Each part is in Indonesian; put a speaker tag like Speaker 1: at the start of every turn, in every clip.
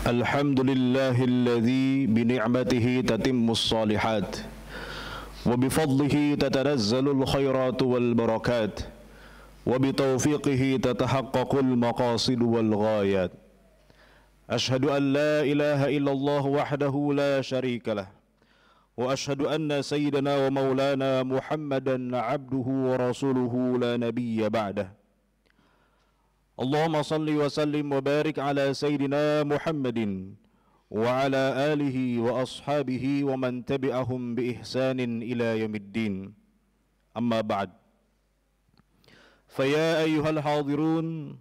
Speaker 1: الحمد لله الذي بنعمته تتم الصالحات وبفضله تتنزل الخيرات والبركات وبتوفيقه تتحقق المقاصد والغايات. أشهد أن لا إله إلا الله وحده لا شريك له وأشهد أن سيدنا ومولانا محمدا عبده ورسوله لا نبي بعده. اللهم صل وسلم وبارك على سيدنا محمد وعلى آله وأصحابه ومن تبعهم بإحسان إلى يوم الدين. أما بعد، فيا أيها الحاضرون،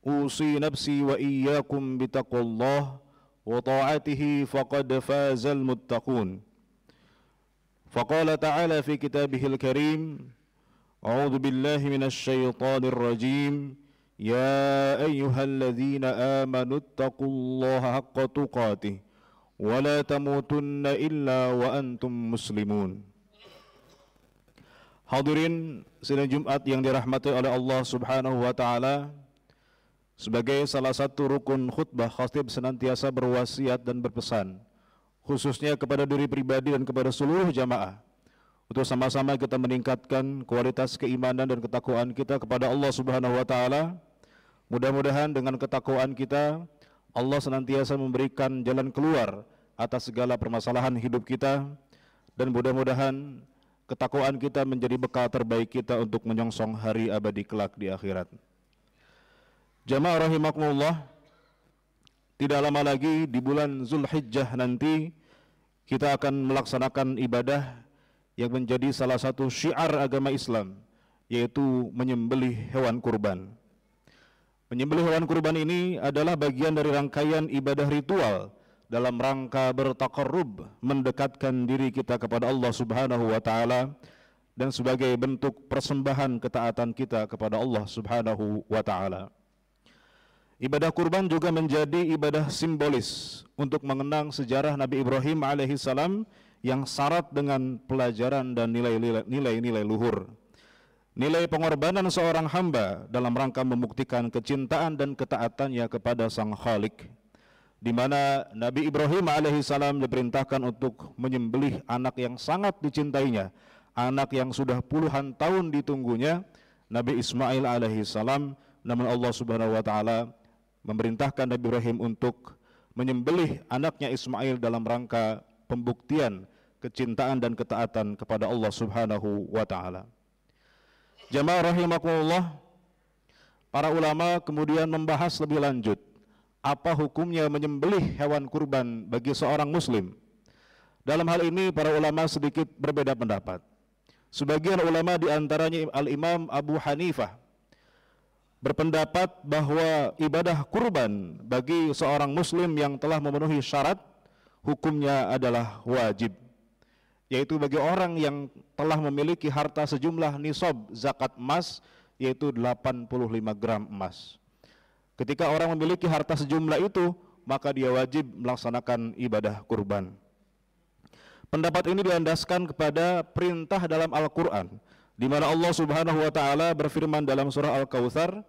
Speaker 1: أوصي نفسي وإياكم بتقوى الله وطاعته فقد فاز المتقون. فقال تعالى في كتابه الكريم: أعوذ بالله من الشيطان الرجيم، يا أيها الذين آمنوا اتقوا الله حق تقاته ولا تموتن إلا وأنتم مسلمون. Hadirin sidang Jumat yang dirahmati oleh Allah Subhanahu wa taala, sebagai salah satu rukun khutbah, khatib senantiasa berwasiat dan berpesan, khususnya kepada diri pribadi dan kepada seluruh jamaah, untuk sama-sama kita meningkatkan kualitas keimanan dan ketakwaan kita kepada Allah Subhanahu wa taala. Mudah-mudahan dengan ketakwaan kita, Allah senantiasa memberikan jalan keluar atas segala permasalahan hidup kita, dan mudah-mudahan ketakwaan kita menjadi bekal terbaik kita untuk menyongsong hari abadi kelak di akhirat. Jamaah rahimakumullah, tidak lama lagi di bulan Zulhijjah nanti kita akan melaksanakan ibadah yang menjadi salah satu syiar agama Islam, yaitu menyembelih hewan kurban. Menyembelih hewan kurban ini adalah bagian dari rangkaian ibadah ritual dalam rangka bertaqarrub, mendekatkan diri kita kepada Allah Subhanahu wa taala, dan sebagai bentuk persembahan ketaatan kita kepada Allah Subhanahu wa taala. Ibadah kurban juga menjadi ibadah simbolis untuk mengenang sejarah Nabi Ibrahim alaihissalam yang syarat dengan pelajaran dan nilai-nilai luhur. Nilai pengorbanan seorang hamba dalam rangka membuktikan kecintaan dan ketaatannya kepada Sang Khalik, di mana Nabi Ibrahim alaihissalam diperintahkan untuk menyembelih anak yang sangat dicintainya, anak yang sudah puluhan tahun ditunggunya, Nabi Ismail alaihissalam. Namun Allah Subhanahu wa taala memerintahkan Nabi Ibrahim untuk menyembelih anaknya Ismail dalam rangka pembuktian kecintaan dan ketaatan kepada Allah Subhanahu wa taala. Jamaah rahimakumullah, para ulama kemudian membahas lebih lanjut apa hukumnya menyembelih hewan kurban bagi seorang muslim. Dalam hal ini para ulama sedikit berbeda pendapat. Sebagian ulama diantaranya Al-Imam Abu Hanifah berpendapat bahwa ibadah kurban bagi seorang muslim yang telah memenuhi syarat hukumnya adalah wajib, yaitu bagi orang yang telah memiliki harta sejumlah nisab zakat emas, yaitu 85 gram emas. Ketika orang memiliki harta sejumlah itu, maka dia wajib melaksanakan ibadah kurban. Pendapat ini dilandaskan kepada perintah dalam Al-Quran, di mana Allah Subhanahu wa taala berfirman dalam surah Al-Kautsar,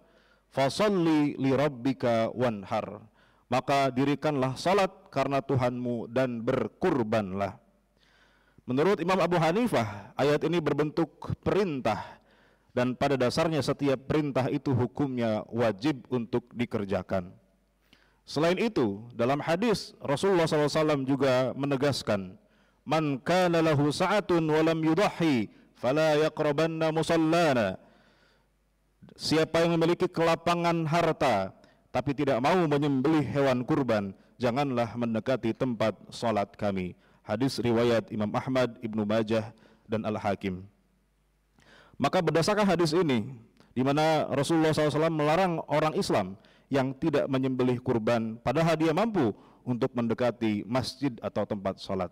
Speaker 1: "Fasholli li rabbika wanhar." Maka dirikanlah salat karena Tuhanmu dan berkurbanlah. Menurut Imam Abu Hanifah, ayat ini berbentuk perintah, dan pada dasarnya setiap perintah itu hukumnya wajib untuk dikerjakan. Selain itu, dalam hadis Rasulullah SAW juga menegaskan, "Man kana lahu sa'atun wa lam yudahhi fala yaqrabanna musallana." Siapa yang memiliki kelapangan harta tapi tidak mau menyembelih hewan kurban, janganlah mendekati tempat salat kami. Hadis riwayat Imam Ahmad, Ibnu Majah, dan Al-Hakim. Maka berdasarkan hadis ini, di mana Rasulullah SAW melarang orang Islam yang tidak menyembelih kurban padahal dia mampu untuk mendekati masjid atau tempat salat.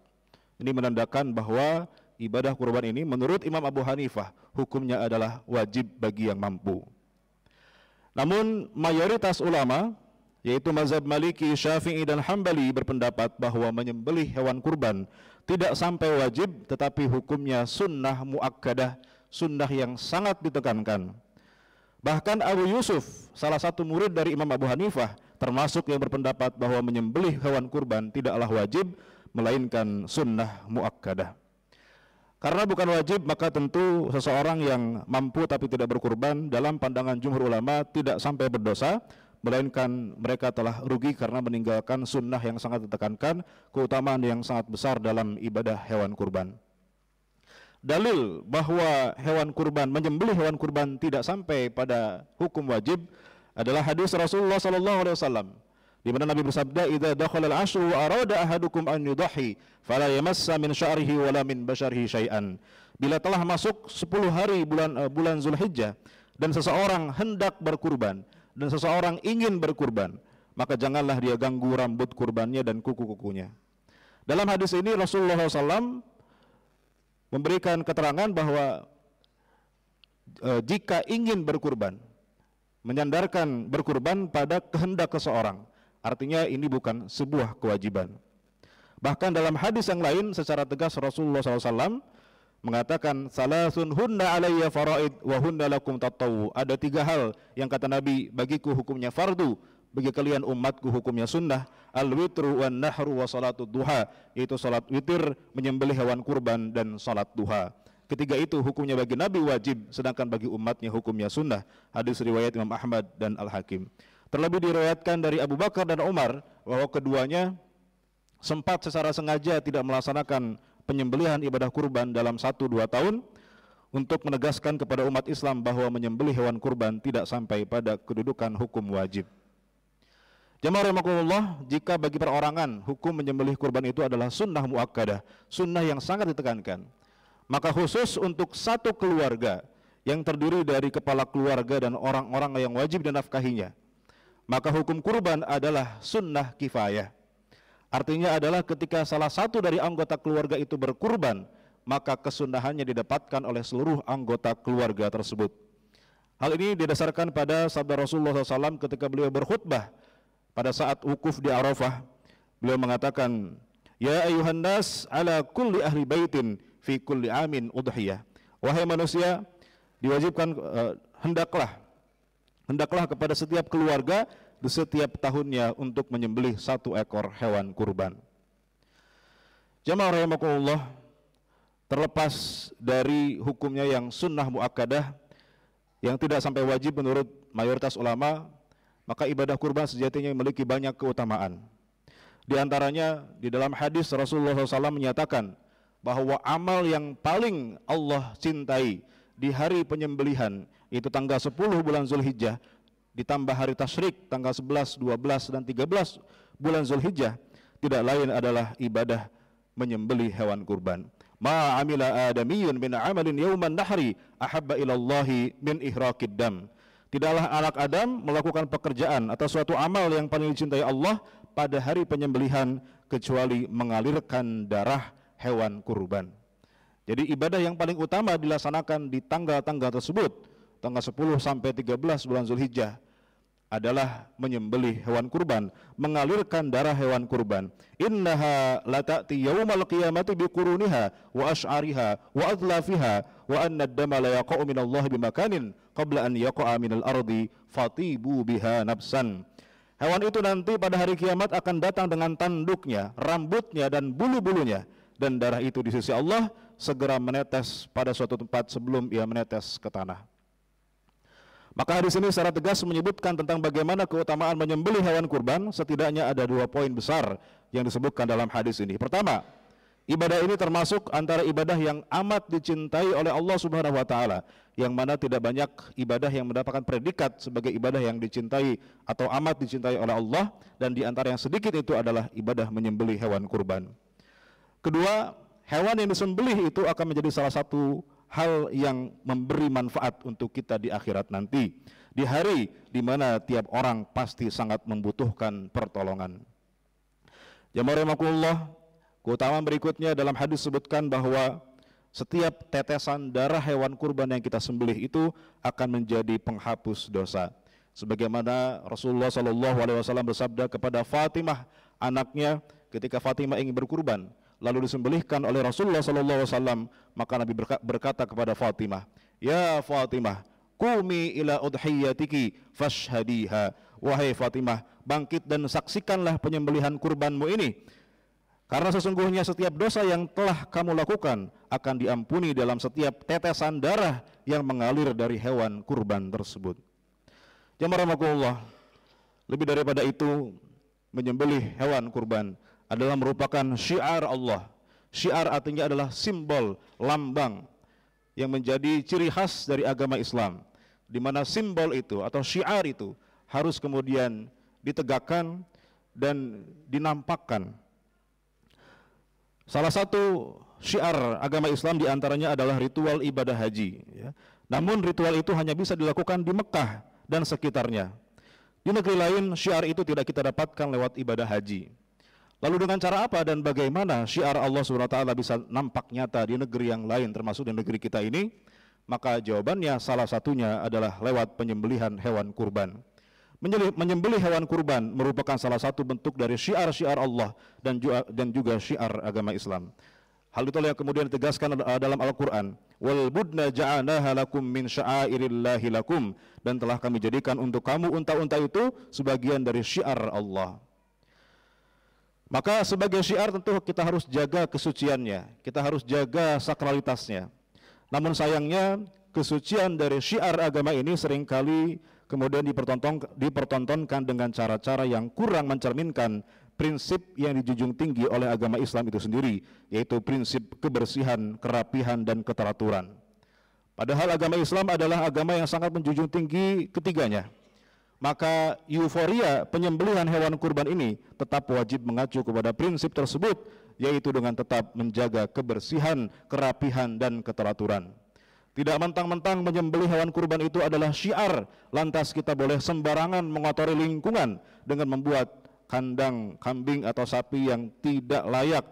Speaker 1: Ini menandakan bahwa ibadah kurban ini menurut Imam Abu Hanifah hukumnya adalah wajib bagi yang mampu. Namun mayoritas ulama, yaitu mazhab Maliki, Syafi'i, dan Hambali berpendapat bahwa menyembelih hewan kurban tidak sampai wajib, tetapi hukumnya sunnah muakkadah, sunnah yang sangat ditekankan. Bahkan Abu Yusuf, salah satu murid dari Imam Abu Hanifah, termasuk yang berpendapat bahwa menyembelih hewan kurban tidaklah wajib, melainkan sunnah muakkadah. Karena bukan wajib, maka tentu seseorang yang mampu tapi tidak berkurban dalam pandangan jumhur ulama tidak sampai berdosa, melainkan mereka telah rugi karena meninggalkan sunnah yang sangat ditekankan, keutamaan yang sangat besar dalam ibadah hewan kurban. Dalil bahwa hewan kurban, menyembelih hewan kurban tidak sampai pada hukum wajib adalah hadis Rasulullah SAW, di mana Nabi bersabda, "Idza dakhala al-'ashru wa arada ahadukum an yudhi, fala yamassa min sya'rihi wala min basharihi syai'an." Bila telah masuk 10 hari bulan Zulhijjah dan seseorang hendak berkurban dan seseorang ingin berkurban, maka janganlah dia ganggu rambut kurbannya dan kuku-kukunya. Dalam hadis ini Rasulullah SAW memberikan keterangan bahwa jika ingin berkurban, menyandarkan berkurban pada kehendak seseorang, artinya ini bukan sebuah kewajiban. Bahkan dalam hadis yang lain secara tegas Rasulullah SAW mengatakan, "Salasun hunna alayya faraid wa hunna lakum tatawwu." Ada 3 hal yang kata Nabi, bagiku hukumnya fardu, bagi kalian umatku hukumnya sunnah. Al-witru wan nahru wa salatud duha, yaitu salat witir, menyembelih hewan kurban, dan salat duha. Ketiga itu hukumnya bagi Nabi wajib, sedangkan bagi umatnya hukumnya sunnah. Hadis riwayat Imam Ahmad dan Al-Hakim. Terlebih diriwayatkan dari Abu Bakar dan Umar bahwa keduanya sempat secara sengaja tidak melaksanakan penyembelihan ibadah kurban dalam 1-2 tahun untuk menegaskan kepada umat Islam bahwa menyembelih hewan kurban tidak sampai pada kedudukan hukum wajib. Jamaah rahimakumullah, jika bagi perorangan hukum menyembelih kurban itu adalah sunnah muakkadah, sunnah yang sangat ditekankan, maka khusus untuk satu keluarga yang terdiri dari kepala keluarga dan orang-orang yang wajib dinafkahinya, maka hukum kurban adalah sunnah kifayah. Artinya adalah ketika salah satu dari anggota keluarga itu berkurban, maka kesunahannya didapatkan oleh seluruh anggota keluarga tersebut. Hal ini didasarkan pada sabda Rasulullah SAW ketika beliau berkhutbah pada saat wukuf di Arafah. Beliau mengatakan, "Ya ayuhan nas, ala kulli ahli baitin fi kulli amin udhiyah." Wahai manusia, diwajibkan hendaklah kepada setiap keluarga di setiap tahunnya untuk menyembelih 1 ekor hewan kurban. Jamaah rahimakumullah, terlepas dari hukumnya yang sunnah muakkadah yang tidak sampai wajib menurut mayoritas ulama, maka ibadah kurban sejatinya memiliki banyak keutamaan. Di antaranya di dalam hadis Rasulullah SAW menyatakan bahwa amal yang paling Allah cintai di hari penyembelihan itu tanggal 10 bulan Zulhijjah ditambah hari tasyrik tanggal 11, 12 dan 13 bulan Zulhijjah tidak lain adalah ibadah menyembelih hewan kurban. Ma amila adamiyun min amalin yauman nahri ahabba ilallahi min ihraqid dam. Tidaklah anak Adam melakukan pekerjaan atau suatu amal yang paling dicintai Allah pada hari penyembelihan kecuali mengalirkan darah hewan kurban. Jadi ibadah yang paling utama dilaksanakan di tanggal-tanggal tersebut, tanggal 10 sampai 13 bulan Zulhijjah, adalah menyembelih hewan kurban, mengalirkan darah hewan kurban. Innaha lata'ti yaumal qiyamati biquruniha wa ash'ariha wa adlafiha wa anna ad-dama la yaqa'u minallahi bimakanin qabla an yaqa'a minal ardi fatibu biha nafsan. Hewan itu nanti pada hari kiamat akan datang dengan tanduknya, rambutnya dan bulu-bulunya, dan darah itu di sisi Allah segera menetes pada suatu tempat sebelum ia menetes ke tanah. Maka hadis ini secara tegas menyebutkan tentang bagaimana keutamaan menyembelih hewan kurban. Setidaknya ada 2 poin besar yang disebutkan dalam hadis ini. Pertama, ibadah ini termasuk antara ibadah yang amat dicintai oleh Allah Subhanahu wa taala, yang mana tidak banyak ibadah yang mendapatkan predikat sebagai ibadah yang dicintai atau amat dicintai oleh Allah, dan di antara yang sedikit itu adalah ibadah menyembelih hewan kurban. Kedua, hewan yang disembelih itu akan menjadi salah satu hal yang memberi manfaat untuk kita di akhirat nanti, di hari di mana tiap orang pasti sangat membutuhkan pertolongan. Jamaah rahimakumullah, keutamaan berikutnya dalam hadis sebutkan bahwa setiap tetesan darah hewan kurban yang kita sembelih itu akan menjadi penghapus dosa. Sebagaimana Rasulullah SAW bersabda kepada Fatimah, anaknya, ketika Fatimah ingin berkurban lalu disembelihkan oleh Rasulullah SAW, maka Nabi berkata kepada Fatimah, "Ya Fatimah, qumi ila udhiyatiki fashhadiha." wahai Fatimah, bangkit dan saksikanlah penyembelihan kurbanmu ini. Karena sesungguhnya setiap dosa yang telah kamu lakukan akan diampuni dalam setiap tetesan darah yang mengalir dari hewan kurban tersebut. Jamaah rahimakumullah, lebih daripada itu, menyembelih hewan kurban adalah merupakan syiar Allah. Syiar artinya adalah simbol, lambang yang menjadi ciri khas dari agama Islam, di mana simbol itu atau syiar itu harus kemudian ditegakkan dan dinampakkan. Salah satu syiar agama Islam diantaranya adalah ritual ibadah haji, ya. Namun ritual itu hanya bisa dilakukan di Mekah dan sekitarnya. Di negeri lain syiar itu tidak kita dapatkan lewat ibadah haji. Lalu dengan cara apa dan bagaimana syiar Allah SWT bisa nampak nyata di negeri yang lain termasuk di negeri kita ini? Maka jawabannya salah satunya adalah lewat penyembelihan hewan kurban. Menyembelih hewan kurban merupakan salah satu bentuk dari syiar-syiar Allah dan juga syiar agama Islam. Hal itulah yang kemudian ditegaskan dalam Al-Quran. Wal budna ja'anaha lakum min sya'airillahi lakum, dan telah kami jadikan untuk kamu unta-unta itu sebagian dari syiar Allah. Maka sebagai syiar tentu kita harus jaga kesuciannya, kita harus jaga sakralitasnya. Namun sayangnya kesucian dari syiar agama ini seringkali kemudian dipertontonkan dengan cara-cara yang kurang mencerminkan prinsip yang dijunjung tinggi oleh agama Islam itu sendiri, yaitu prinsip kebersihan, kerapihan, dan keteraturan. Padahal agama Islam adalah agama yang sangat menjunjung tinggi ketiganya. Maka euforia penyembelihan hewan kurban ini tetap wajib mengacu kepada prinsip tersebut, yaitu dengan tetap menjaga kebersihan, kerapihan, dan keteraturan. Tidak mentang-mentang menyembelih hewan kurban itu adalah syiar, lantas kita boleh sembarangan mengotori lingkungan dengan membuat kandang kambing atau sapi yang tidak layak,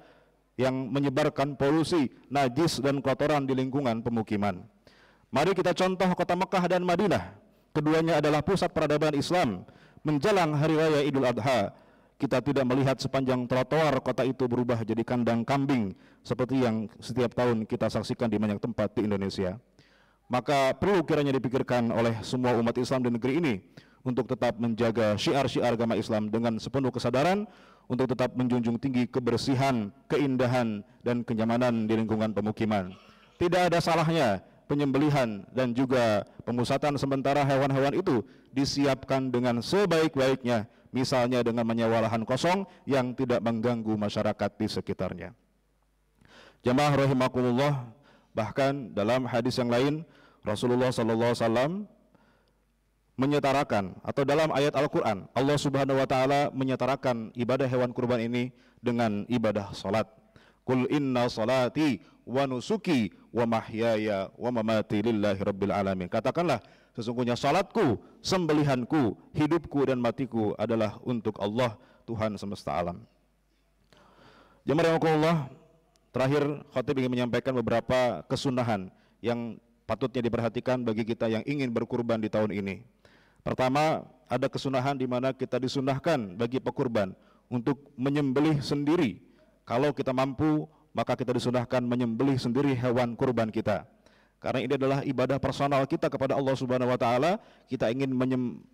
Speaker 1: yang menyebarkan polusi, najis, dan kotoran di lingkungan pemukiman. Mari kita contoh kota Mekah dan Madinah. Keduanya adalah pusat peradaban Islam. Menjelang Hari Raya Idul Adha, kita tidak melihat sepanjang trotoar kota itu berubah jadi kandang kambing seperti yang setiap tahun kita saksikan di banyak tempat di Indonesia. Maka perlu kiranya dipikirkan oleh semua umat Islam di negeri ini untuk tetap menjaga syiar-syiar agama Islam dengan sepenuh kesadaran untuk tetap menjunjung tinggi kebersihan, keindahan, dan kenyamanan di lingkungan pemukiman. Tidak ada salahnya penyembelihan dan juga pemusatan sementara hewan-hewan itu disiapkan dengan sebaik-baiknya, misalnya dengan menyewa lahan kosong yang tidak mengganggu masyarakat di sekitarnya. Jamaah rahimakumullah, bahkan dalam hadis yang lain Rasulullah SAW menyetarakan, atau dalam ayat Al-Quran Allah Subhanahu Wa Taala menyetarakan ibadah hewan kurban ini dengan ibadah salat. Qul inna salati wa nusuki wa mahyaya wa mamati lillahi rabbil alamin. Katakanlah, sesungguhnya salatku, sembelihanku, hidupku dan matiku adalah untuk Allah, Tuhan semesta alam. Jemaah Allah, terakhir khatib ingin menyampaikan beberapa kesunahan yang patutnya diperhatikan bagi kita yang ingin berkurban di tahun ini. Pertama, ada kesunahan di mana kita disunahkan bagi pekurban untuk menyembelih sendiri. Kalau kita mampu, maka kita disunahkan menyembelih sendiri hewan kurban kita. Karena ini adalah ibadah personal kita kepada Allah Subhanahu Wa Taala. Kita ingin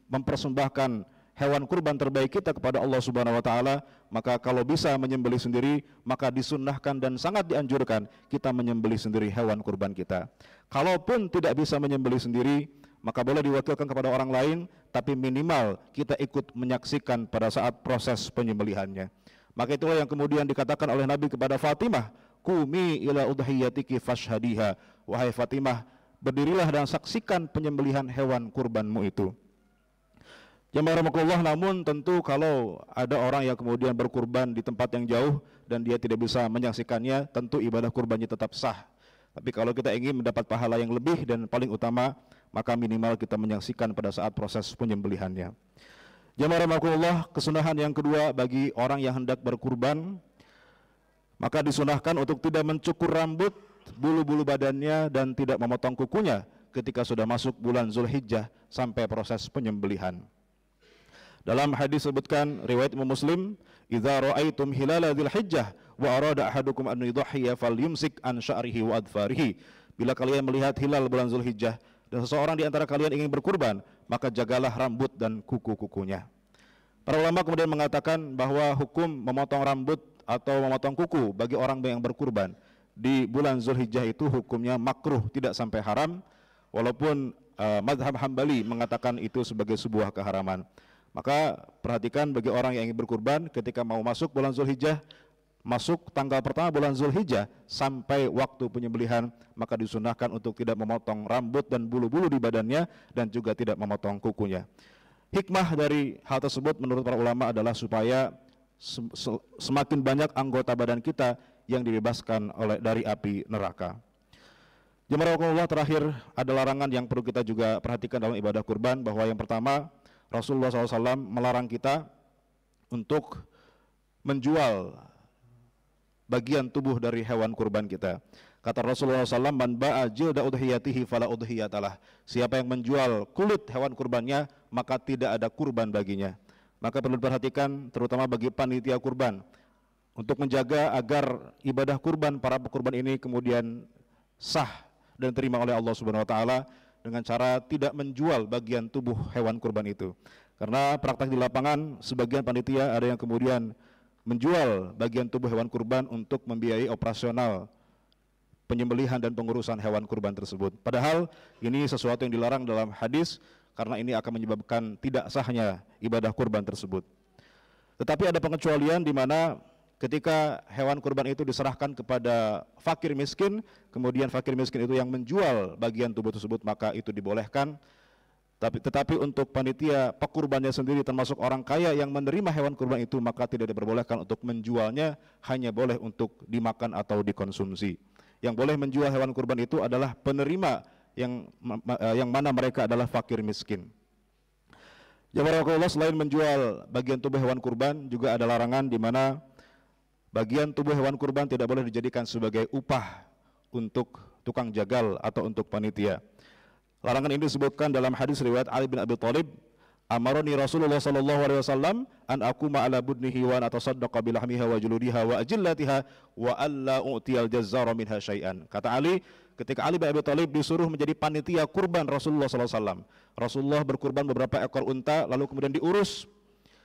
Speaker 1: mempersembahkan hewan kurban terbaik kita kepada Allah Subhanahu Wa Taala. Maka kalau bisa menyembelih sendiri, maka disunahkan dan sangat dianjurkan kita menyembelih sendiri hewan kurban kita. Kalaupun tidak bisa menyembelih sendiri, maka boleh diwakilkan kepada orang lain, tapi minimal kita ikut menyaksikan pada saat proses penyembelihannya. Maka itulah yang kemudian dikatakan oleh Nabi kepada Fatimah, Qumi ila udhiyatiki fashhadiha. Wahai Fatimah, berdirilah dan saksikan penyembelihan hewan kurbanmu itu. Jemaah rahimakumullah, namun tentu kalau ada orang yang kemudian berkurban di tempat yang jauh dan dia tidak bisa menyaksikannya, tentu ibadah kurbannya tetap sah. Tapi kalau kita ingin mendapat pahala yang lebih dan paling utama, maka minimal kita menyaksikan pada saat proses penyembelihannya. Jemaah rahimakumullah, kesunahan yang kedua bagi orang yang hendak berkurban, maka disunahkan untuk tidak mencukur rambut, bulu-bulu badannya, dan tidak memotong kukunya ketika sudah masuk bulan Zulhijjah sampai proses penyembelihan. Dalam hadis sebutkan riwayat Imam Muslim, "Idza ra'aitum hilala Dzulhijjah wa arada ahadukum an yudhhiya falyumsik an sya'rihi wa adfarihi." Bila kalian melihat hilal bulan Zulhijjah dan seseorang di antara kalian ingin berkurban, maka jagalah rambut dan kuku-kukunya. Para ulama kemudian mengatakan bahwa hukum memotong rambut atau memotong kuku bagi orang yang berkurban di bulan Zulhijjah itu hukumnya makruh, tidak sampai haram, walaupun mazhab Hambali mengatakan itu sebagai sebuah keharaman. Maka perhatikan bagi orang yang ingin berkurban ketika mau masuk bulan Zulhijjah, masuk tanggal pertama bulan Zulhijjah sampai waktu penyembelihan, maka disunahkan untuk tidak memotong rambut dan bulu-bulu di badannya dan juga tidak memotong kukunya. Hikmah dari hal tersebut menurut para ulama adalah supaya semakin banyak anggota badan kita yang dibebaskan dari api neraka. Jemaah Allah, terakhir ada larangan yang perlu kita juga perhatikan dalam ibadah kurban, bahwa yang pertama, Rasulullah SAW melarang kita untuk menjual bagian tubuh dari hewan kurban kita. Kata Rasulullah SAW, man ba'a jilda udhiyatihi fala udhiyatalah. Siapa yang menjual kulit hewan kurbannya, maka tidak ada kurban baginya. Maka perlu diperhatikan terutama bagi panitia kurban untuk menjaga agar ibadah kurban para pekurban ini kemudian sah dan diterima oleh Allah Subhanahu wa taala dengan cara tidak menjual bagian tubuh hewan kurban itu. Karena praktek di lapangan sebagian panitia ada yang kemudian menjual bagian tubuh hewan kurban untuk membiayai operasional penyembelihan dan pengurusan hewan kurban tersebut. Padahal ini sesuatu yang dilarang dalam hadis, karena ini akan menyebabkan tidak sahnya ibadah kurban tersebut. Tetapi ada pengecualian di mana ketika hewan kurban itu diserahkan kepada fakir miskin, kemudian fakir miskin itu yang menjual bagian tubuh tersebut, maka itu dibolehkan. Tetapi untuk panitia pekurbannya sendiri termasuk orang kaya yang menerima hewan kurban itu, maka tidak diperbolehkan untuk menjualnya, hanya boleh untuk dimakan atau dikonsumsi. Yang boleh menjual hewan kurban itu adalah penerima yang mana mereka adalah fakir miskin. Jemaah Allah, selain menjual bagian tubuh hewan kurban, juga ada larangan di mana bagian tubuh hewan kurban tidak boleh dijadikan sebagai upah untuk tukang jagal atau untuk panitia. Larangan ini disebutkan dalam hadis riwayat Ali bin Abi Thalib, amaroni Rasulullah sallallahu alaihi wasallam an aquma ala budnihi wa atasaddaqa bilahmiha wa juludiha wa ajillatiha wa alla u'tiyal jazzara minha syai'an. Kata Ali, ketika Ali bin Abi Thalib disuruh menjadi panitia kurban Rasulullah sallallahu alaihi wasallam. Rasulullah berkurban beberapa ekor unta, lalu kemudian diurus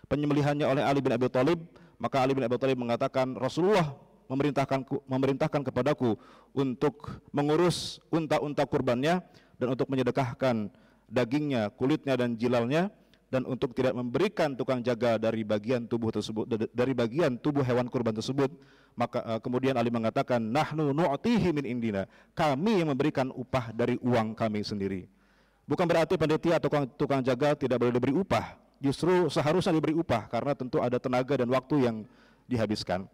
Speaker 1: penyembelihannya oleh Ali bin Abi Thalib. Maka Ali bin Abi Thalib mengatakan, Rasulullah memerintahkan kepadaku untuk mengurus unta-unta kurbannya dan untuk menyedekahkan dagingnya, kulitnya dan jilalnya, dan untuk tidak memberikan tukang jaga dari bagian tubuh tersebut, dari bagian tubuh hewan kurban tersebut. Maka kemudian Ali mengatakan, nahnu nu'tihi min indina, kami yang memberikan upah dari uang kami sendiri. Bukan berarti panitia atau tukang jaga tidak boleh diberi upah, justru seharusnya diberi upah karena tentu ada tenaga dan waktu yang dihabiskan.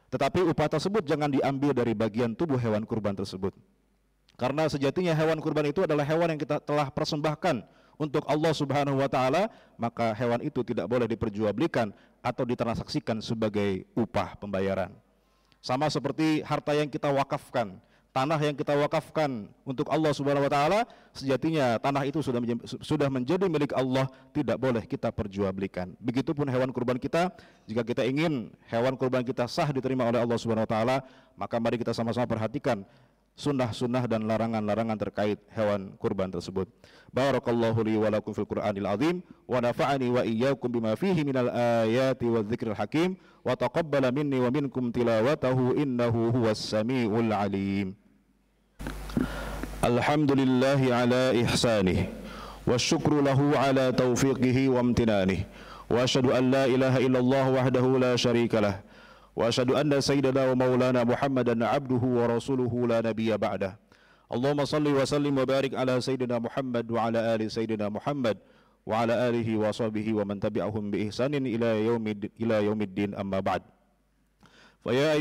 Speaker 1: Tetapi upah tersebut jangan diambil dari bagian tubuh hewan kurban tersebut, karena sejatinya hewan kurban itu adalah hewan yang kita telah persembahkan untuk Allah Subhanahu wa taala, maka hewan itu tidak boleh diperjualbelikan atau ditransaksikan sebagai upah pembayaran. Sama seperti harta yang kita wakafkan, tanah yang kita wakafkan untuk Allah Subhanahu wa taala, sejatinya tanah itu sudah menjadi milik Allah, tidak boleh kita perjualbelikan. Begitupun hewan kurban kita, jika kita ingin hewan kurban kita sah diterima oleh Allah Subhanahu wa taala, maka mari kita sama-sama perhatikan sunnah-sunnah dan larangan-larangan terkait hewan kurban tersebut. Barakallahu li wa lakum fil Qur'anil azim wa nafa'ani wa iyyakum bima fihi minal ayati wadh-dhikril hakim wa taqabbala minni wa minkum tilawatahu innahu huwas samiul alim. Alhamdulillahi ala ihsanih wa syukru lahu ala taufiqihi wa amtinanih wa asyhadu an la ilaha illallah wahdahu la syarikalah wa asyhadu anna sayyidana wa maulana Muhammadan abduhu wa rasuluhu la nabiyya ba'dah. Allahumma salli wa sallim wa barik ala sayyidina Muhammad wa ala ali sayyidina Muhammad wa ala alihi wa sahbihi wa man tabi'ahum bi ihsanin ila yaumiddin amma ba'd. Fa ya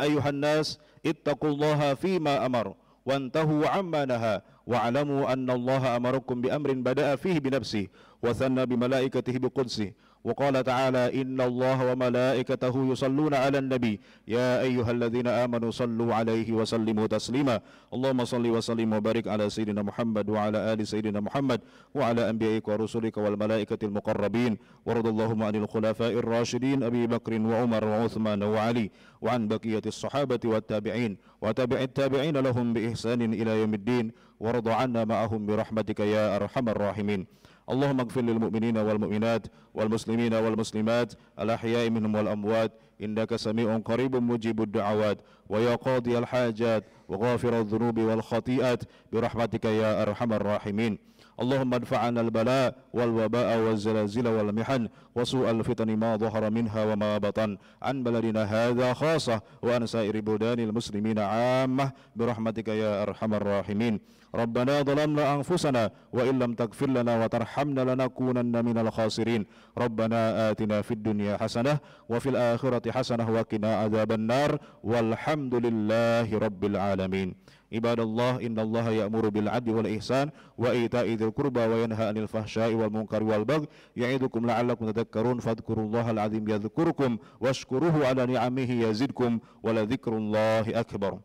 Speaker 1: ayyuhan nas ittaqullaha fima amar wantahu amma naha wa'lamu anna Allah amarakum bi amrin bada'a fihi bi nafsihi wa thanna bi malaikatihi bi qudsihi وقال تعالى إن الله وملائكته يصلون على النبي يا أيها الذين آمنوا صلوا عليه وسلموا تسليما اللهم صل وسلم وبارك على سيدنا محمد وعلى آل سيدنا محمد وعلى أنبيائك ورسلك والملائكة المقربين وارض اللهم عن الخلفاء الراشدين أبي بكر وعمر وعثمان وعلي وعن بقية الصحابة والتابعين وتابع التابعين لهم بإحسان إلى يوم الدين وارض عنا معهم برحمتك يا أرحم الراحمين. اللهم اغفر للمؤمنين والمؤمنات والمسلمين والمسلمات الأحياء منهم والأموات إنك سميع قريب مجيب الدعوات ويا قاضي الحاجات وغافر الذنوب والخطيئات برحمتك يا أرحم الراحمين. اللهم ادفع عنا البلاء والوباء والزلازل والمحن وسوء الفتن ما ظهر منها وما بطن عن بلدنا هذا خاصة وعن سائر بلدان المسلمين عامة برحمتك يا أرحم الراحمين. ربنا ظلمنا أنفسنا وإن لم تغفر لنا وترحمنا لنكونن من الخاسرين. ربنا آتنا في الدنيا حسنة وفي الآخرة حسنة وقنا عذاب النار والحمد لله رب العالمين. عباد الله إن الله يأمر بالعدل والإحسان وإيتاء ذي القربى وينهى عن الفحشاء والمنكر والبغي يعظكم لعلكم تذكرون فاذكروا الله العظيم يذكركم واشكروه على نعمه يزدكم ولذكر الله أكبر.